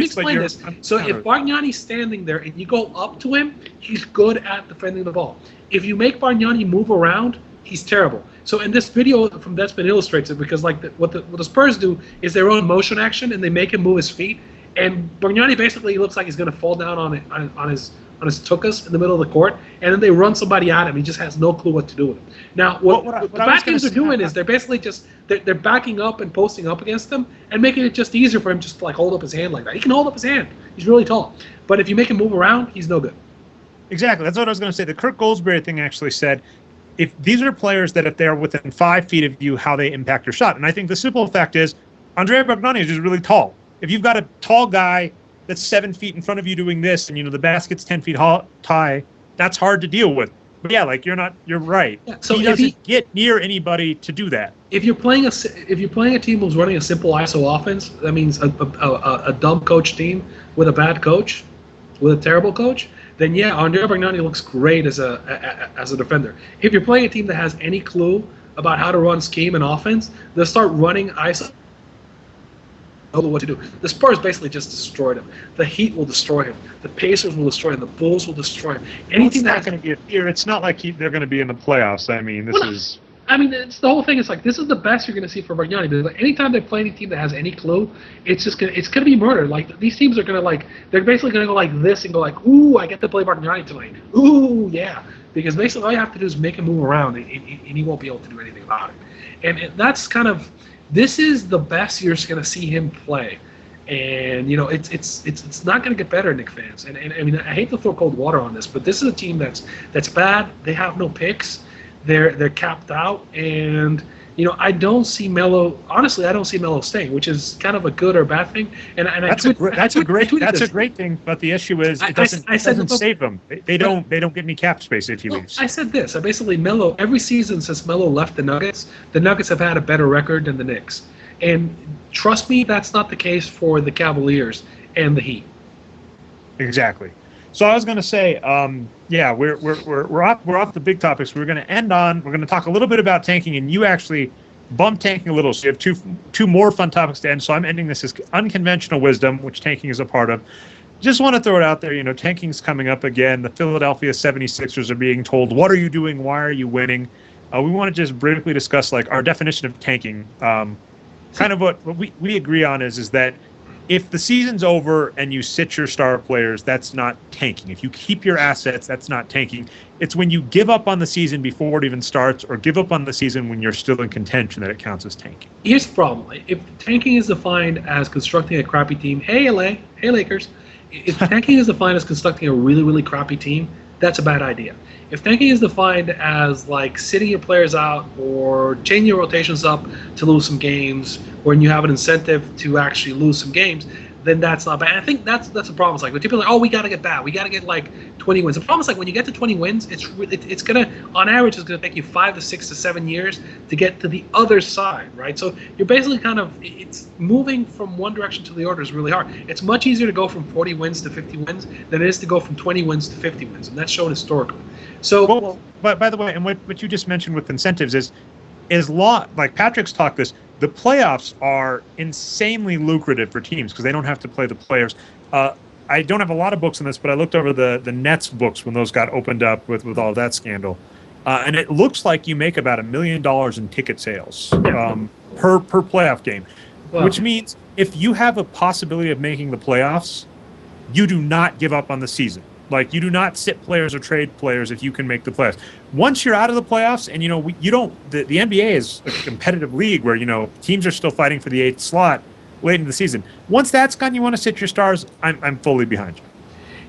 explain this. So if Bargnani's standing there and you go up to him, he's good at defending the ball. If you make Bargnani move around, he's terrible. So in this video from Deadspin illustrates it because what the Spurs do is they run motion action and they make him move his feet. And Bargnani basically looks like he's going to fall down on his tuchus in the middle of the court, and then they run somebody at him. He just has no clue what to do with him. Now, what the back ends are doing is they're basically they're backing up and posting up against him and making it just easier for him just to hold up his hand like that. He can hold up his hand. He's really tall. But if you make him move around, he's no good. Exactly. That's what I was going to say. The Kirk Goldsberry thing actually said, if these are players that if they're within 5 feet of you, how they impact your shot. And I think the simple fact is Andrea Bargnani is just really tall. If you've got a tall guy that's 7 feet in front of you doing this, and the basket's 10 feet high, that's hard to deal with. But yeah, you're right. Yeah, so he doesn't get near anybody to do that. If you're playing a team who's running a simple ISO offense, that means a dumb coach team with a bad coach, with a terrible coach, then yeah, Andrea Bargnani looks great as a defender. If you're playing a team that has any clue about how to run scheme and offense, they'll start running ISO. Know what to do. The Spurs basically just destroyed him. The Heat will destroy him. The Pacers will destroy him. The Bulls will destroy him. Anything that's not going to be a fear. It's not like they're going to be in the playoffs. I mean, it's the whole thing. It's like this is the best you're going to see for Bargnani. Because anytime they play any team that has any clue, it's going to be murder. Like these teams are going to they're basically going to go like this and go like, ooh, I get to play Bargnani tonight. Ooh, yeah. Because basically all you have to do is make him move around, and he won't be able to do anything about it. And that's kind of. This is the best you're going to see him play, and it's not going to get better, Knicks fans. And I mean, I hate to throw cold water on this, but this is a team that's bad. They have no picks. They're capped out, and I don't see Melo. Honestly, I don't see Melo staying, which is kind of a good or bad thing. And that's a great thing. But the issue is it doesn't save them. They don't get any cap space if he leaves. I said this. I basically Melo every season since Melo left the Nuggets have had a better record than the Knicks. And trust me, that's not the case for the Cavaliers and the Heat. Exactly. So I was going to say, we're off the big topics. We're going to talk a little bit about tanking, and you actually bumped tanking a little. So you have two more fun topics to end. So I'm ending this as unconventional wisdom, which tanking is a part of. Just want to throw it out there. Tanking's coming up again. The Philadelphia 76ers are being told, what are you doing? Why are you winning? We want to just briefly discuss our definition of tanking. Kind of what we agree on is that if the season's over and you sit your star players, that's not tanking. If you keep your assets, that's not tanking. It's when you give up on the season before it even starts, or give up on the season when you're still in contention, that it counts as tanking. Here's the problem. If tanking is defined as constructing a crappy team, hey LA, hey Lakers, if tanking is defined as constructing a really, really crappy team, that's a bad idea. If tanking is defined as sitting your players out or changing your rotations up to lose some games, when you have an incentive to actually lose some games, then that's not bad. I think that's the problem. It's when people are we got to get bad. We got to get 20 wins. The problem is when you get to 20 wins, it's gonna on average it's gonna take you 5 to 6 to 7 years to get to the other side, right? So you're basically it's moving from one direction to the other is really hard. It's much easier to go from 40 wins to 50 wins than it is to go from 20 wins to 50 wins, and that's shown historically. So, Well, but by the way, and what you just mentioned with incentives is like Patrick's talked this, the playoffs are insanely lucrative for teams because they don't have to play the players. I don't have a lot of books on this, but I looked over the Nets books when those got opened up with all that scandal. And it looks like you make about $1 million in ticket sales per playoff game, which means if you have a possibility of making the playoffs, you do not give up on the season. Like, you do not sit players or trade players if you can make the playoffs. Once you're out of the playoffs, and you don't. The NBA is a competitive league where teams are still fighting for the 8th slot late in the season. Once that's gone, you want to sit your stars. I'm fully behind you.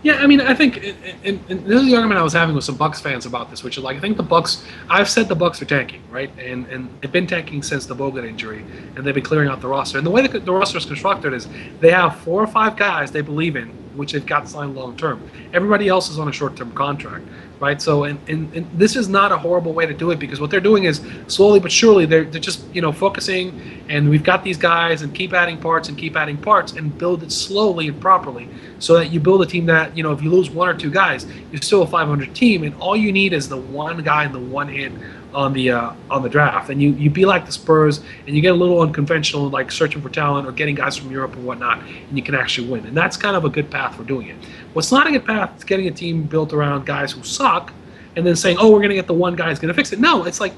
Yeah, I mean, I think, and this is the argument I was having with some Bucks fans about this, which is like, I think the Bucks. I've said the Bucks are tanking, right? And they've been tanking since the Bogut injury, and they've been clearing out the roster. And the way the roster is constructed is they have 4 or 5 guys they believe in, which they've got signed long term. Everybody else is on a short term contract, right? So, and this is not a horrible way to do it, because what they're doing is slowly but surely they're just focusing, and we've got these guys, and keep adding parts and build it slowly and properly, so that you build a team that, if you lose 1 or 2 guys, you're still a 500 team, and all you need is the one guy and the one hit on the draft, and you be like the Spurs, and you get a little unconventional, like searching for talent or getting guys from Europe and whatnot, and you can actually win. And that's kind of a good path for doing it. What's not a good path is getting a team built around guys who suck, and then saying, "Oh, we're going to get the one guy who's going to fix it." No, it's like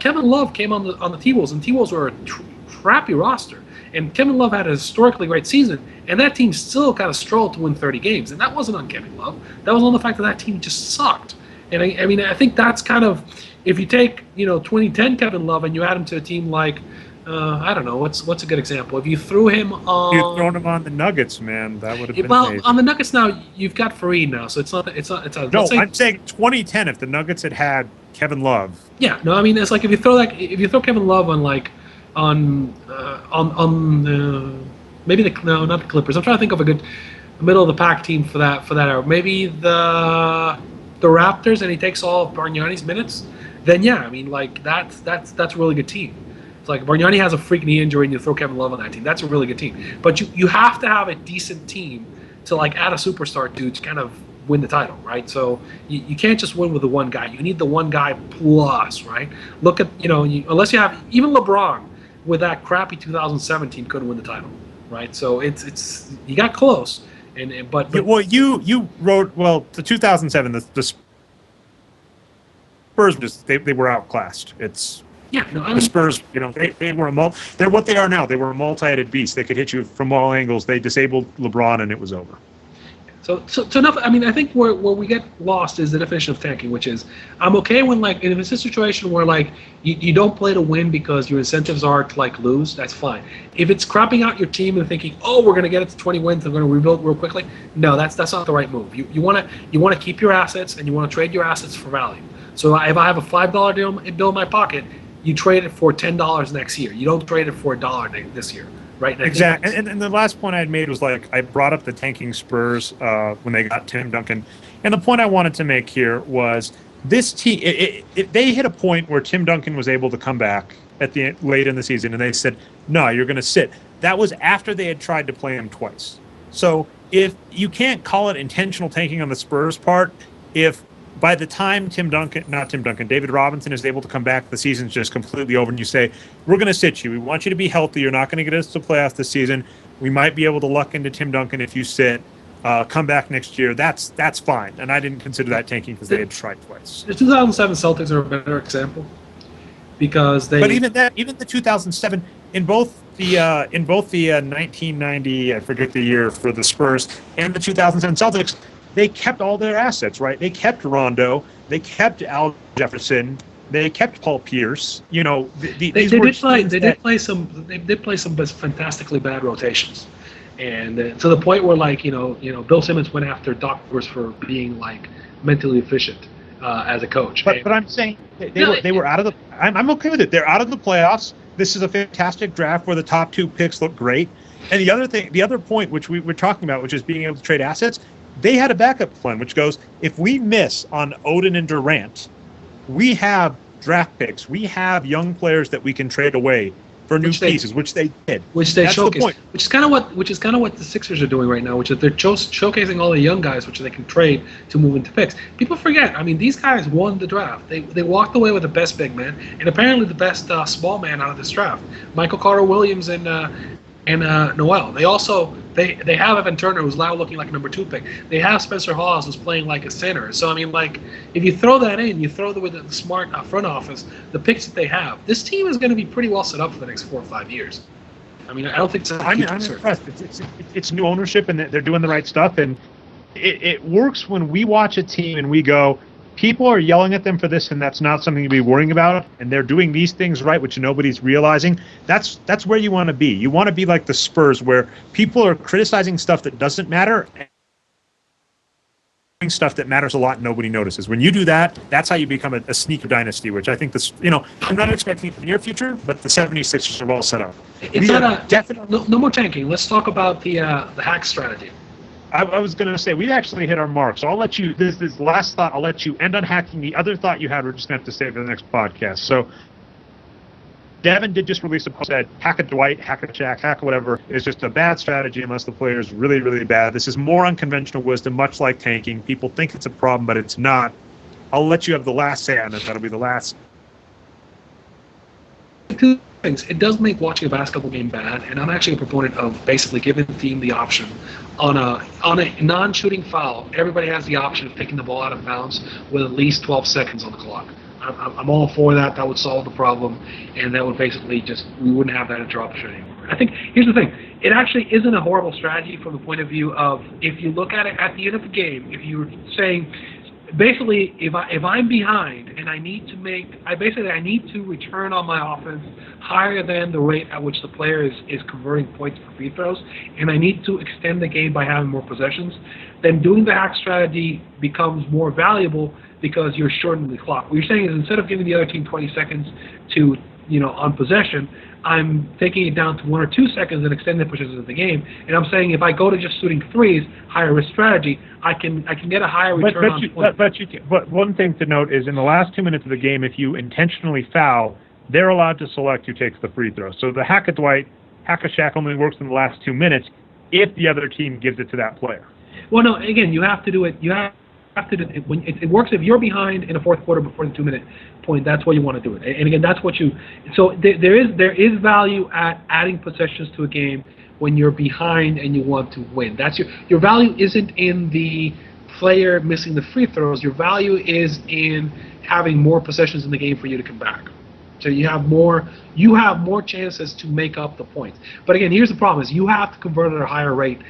Kevin Love came on the T-Wolves, and T-Wolves were a crappy roster. And Kevin Love had a historically great season, and that team still kind of strolled to win 30 games. And that wasn't on Kevin Love. That was on the fact that team just sucked. And I mean, I think that's kind of, if you take 2010 Kevin Love and you add him to a team like, I don't know, what's a good example? If you threw him on, you'd thrown him on the Nuggets, man, that would have been amazing. On the Nuggets now, you've got Fareed now, so it's not. No, I'm saying 2010. If the Nuggets had Kevin Love. Yeah, no, I mean, it's like if you throw Kevin Love on maybe not the Clippers. I'm trying to think of a good middle of the pack team for that era. Maybe the Raptors, and he takes all of Bargnani's minutes. Then yeah, I mean, like that's a really good team. It's like Bargnani has a freak knee injury, and you throw Kevin Love on that team. That's a really good team. But you have to have a decent team to add a superstar dude to kind of win the title, right? So you can't just win with the one guy. You need the one guy plus, right? Look at unless you have even LeBron with that crappy 2017 couldn't win the title, right? So it's you got close, but you wrote the 2007 the Spurs they were outclassed. The Spurs, they were they're what they are now. They were a multi-headed beast. They could hit you from all angles. They disabled LeBron, and it was over. So enough. I mean, I think where we get lost is the definition of tanking, which is I'm okay when if it's a situation where you don't play to win because your incentives are to lose, that's fine. If it's cropping out your team and thinking, oh, we're going to get it to 20 wins and we're going to rebuild real quickly, no, that's not the right move. You want to keep your assets, and you want to trade your assets for value. So if I have a $5 bill in my pocket, you trade it for $10 next year. You don't trade it for $1 this year. Right. Exactly. And the last point I had made was I brought up the tanking Spurs when they got Tim Duncan. And the point I wanted to make here was this team, they hit a point where Tim Duncan was able to come back late in the season, and they said, no, you're going to sit. That was after they had tried to play him twice. So if you can't call it intentional tanking on the Spurs part, if by the time David Robinson is able to come back, the season's just completely over, and you say, we're going to sit you. We want you to be healthy. You're not going to get us to playoffs this season. We might be able to luck into Tim Duncan if you sit. Come back next year. That's fine. And I didn't consider that tanking because they had tried twice. The 2007 Celtics are a better example because they. But even the 2007 in both the 1990, I forget the year for the Spurs, and the 2007 Celtics. They kept all their assets, right? They kept Rondo, they kept Al Jefferson, they kept Paul Pierce. They did play some fantastically bad rotations, and to the point where Bill Simmons went after Doc Rivers for being mentally efficient as a coach. But I'm saying they were out of the. I'm okay with it. They're out of the playoffs. This is a fantastic draft where the top 2 picks look great. And the other point which we were talking about, which is being able to trade assets. They had a backup plan, which goes, if we miss on Odin and Durant, we have draft picks. We have young players that we can trade away for new pieces, which they did. Which they showcased. Which is kind of what the Sixers are doing right now, which is they're showcasing all the young guys, which they can trade to move into picks. People forget. I mean, these guys won the draft. They walked away with the best big man and apparently the best small man out of this draft. Michael Carter Williams and Noel. They have Evan Turner, who's now looking like a number 2 pick. They have Spencer Hawes, who's playing like a center. So I mean, like, if you throw that in, you throw with the smart front office, the picks that they have, this team is going to be pretty well set up for the next 4 or 5 years. I mean, I don't think it's. I'm impressed. It's new ownership, and they're doing the right stuff, and it works when we watch a team and we go, people are yelling at them for this, and that's not something to be worrying about, and they're doing these things right, which nobody's realizing. That's where you want to be. You want to be like the Spurs, where people are criticizing stuff that doesn't matter and doing stuff that matters a lot and nobody notices. When you do that, that's how you become a sneaker dynasty, which I think this, I'm not expecting in the near future, but the 76ers are well set up. It's no more tanking. Let's talk about the hack strategy. I was going to say, we actually hit our mark, so I'll let you, this last thought, I'll let you end on hacking. The other thought you had, we're just going to have to save for the next podcast. So, Devin did just release a post that hack a Dwight, hack a Jack, hack whatever. It's just a bad strategy unless the player is really, really bad. This is more unconventional wisdom, much like tanking. People think it's a problem, but it's not. I'll let you have the last say on it. That'll be the last. 2 things. It does make watching a basketball game bad, and I'm actually a proponent of basically giving the team the option on a non-shooting foul. Everybody has the option of taking the ball out of bounds with at least 12 seconds on the clock. I'm all for that. That would solve the problem, and that would basically we wouldn't have that interruption anymore. I think here's the thing. It actually isn't a horrible strategy from the point of view of, if you look at it at the end of the game, if you're saying, basically, if I'm behind and I need to return on my offense higher than the rate at which the player is converting points for free throws, and I need to extend the game by having more possessions, then doing the hack strategy becomes more valuable because you're shortening the clock. What you're saying is, instead of giving the other team 20 seconds to, on possession, I'm taking it down to 1 or 2 seconds and extending the possessions of the game. And I'm saying, if I go to just shooting threes, higher risk strategy, I can get a higher return on point. But one thing to note is, in the last 2 minutes of the game, if you intentionally foul, they're allowed to select who takes the free throw. So the hack a Dwight, hack a Shaq only works in the last 2 minutes if the other team gives it to that player. Well, no, again, you have to do it. You have to do it. When it works if you're behind in the fourth quarter before the 2 minute point. That's where you want to do it. And again, that's what you. So there is value at adding possessions to a game when you're behind and you want to win. That's your value isn't in the player missing the free throws. Your value is in having more possessions in the game for you to come back. So you have more chances to make up the points. But again, here's the problem: is you have to convert at a higher rate.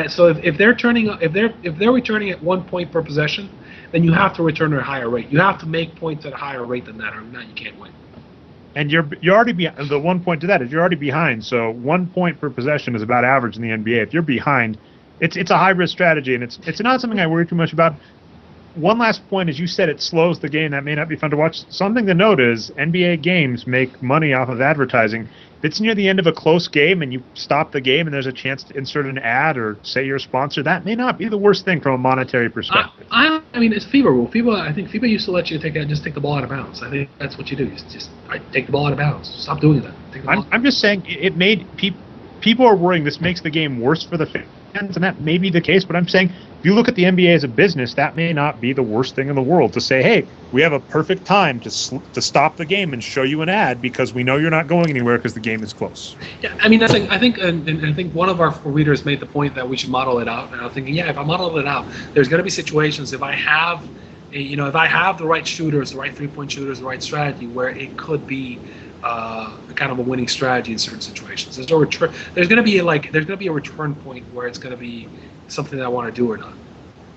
So if they're returning at 1 point per possession, then you have to return at a higher rate. You have to make points at a higher rate than that, or not, you can't win. And you're already behind. The 1 point to that is you're already behind. So 1 point per possession is about average in the NBA. If you're behind, it's a high risk strategy, and it's not something I worry too much about. One last point, as you said, it slows the game. That may not be fun to watch. Something to note is NBA games make money off of advertising. If it's near the end of a close game and you stop the game and there's a chance to insert an ad or say you're a sponsor, that may not be the worst thing from a monetary perspective. I mean, it's FIBA rule. I think FIBA used to let you take the ball out of bounds. I think that's what you do. I take the ball out of bounds. Stop doing that. I'm just saying it made people are worrying this makes the game worse for the fans, and that may be the case, but I'm saying if you look at the NBA as a business, that may not be the worst thing in the world to say, hey, we have a perfect time to stop the game and show you an ad because we know you're not going anywhere because the game is close. Yeah, I mean, I think one of our readers made the point that we should model it out, and I'm thinking, yeah, if I model it out, there's going to be situations if I have the right shooters, the right 3-point shooters, the right strategy, where it could be kind of a winning strategy in certain situations. There's going to be a return point where it's going to be something that I want to do or not.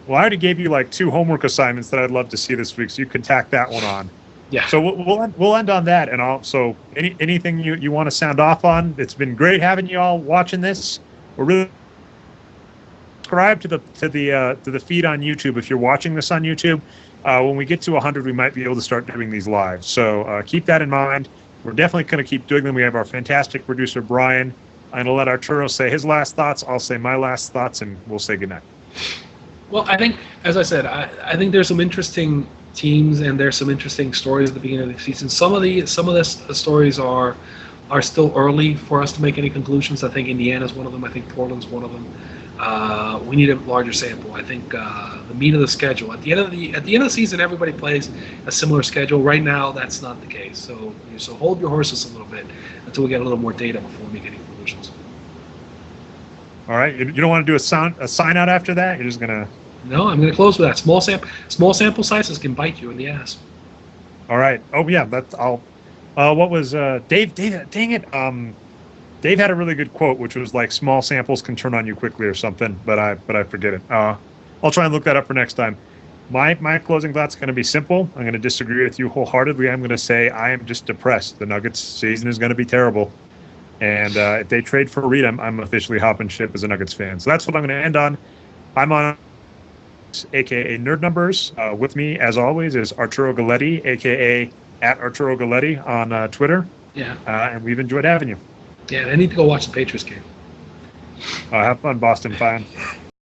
Well, I already gave you like 2 homework assignments that I'd love to see this week, so you can tack that one on. Yeah. So we'll end on that, and also anything you want to sound off on. It's been great having you all watching this. We're really subscribe to the feed on YouTube if you're watching this on YouTube. When we get to 100, we might be able to start doing these live. So keep that in mind. We're definitely going to keep doing them. We have our fantastic producer, Brian. I'm going to let Arturo say his last thoughts. I'll say my last thoughts, and we'll say goodnight. Well, I think, as I said, I think there's some interesting teams and there's some interesting stories at the beginning of the season. Some of the stories are are still early for us to make any conclusions. I think Indiana's one of them. I think Portland's one of them. We need a larger sample. I think the meat of the schedule at the end of the season, everybody plays a similar schedule. Right now, that's not the case. So hold your horses a little bit until we get a little more data before we make any conclusions. All right, you don't want to do a sign out after that. You're just gonna. No, I'm gonna close with that. Small sample sizes can bite you in the ass. All right. Oh yeah, that's all. What was Dave? Dang it. Dave had a really good quote, which was like, "Small samples can turn on you quickly" or something. But I forget it. I'll try and look that up for next time. My closing thought's going to be simple. I'm going to disagree with you wholeheartedly. I'm going to say I am just depressed. The Nuggets season is going to be terrible, and if they trade for Reed, I'm officially hopping ship as a Nuggets fan. So that's what I'm going to end on. I'm on, aka Nerd Numbers. With me, as always, is Arturo Galletti, aka at Arturo Galletti on Twitter. Yeah. And we've enjoyed having you. Yeah, I need to go watch the Patriots game. Have fun, Boston fan.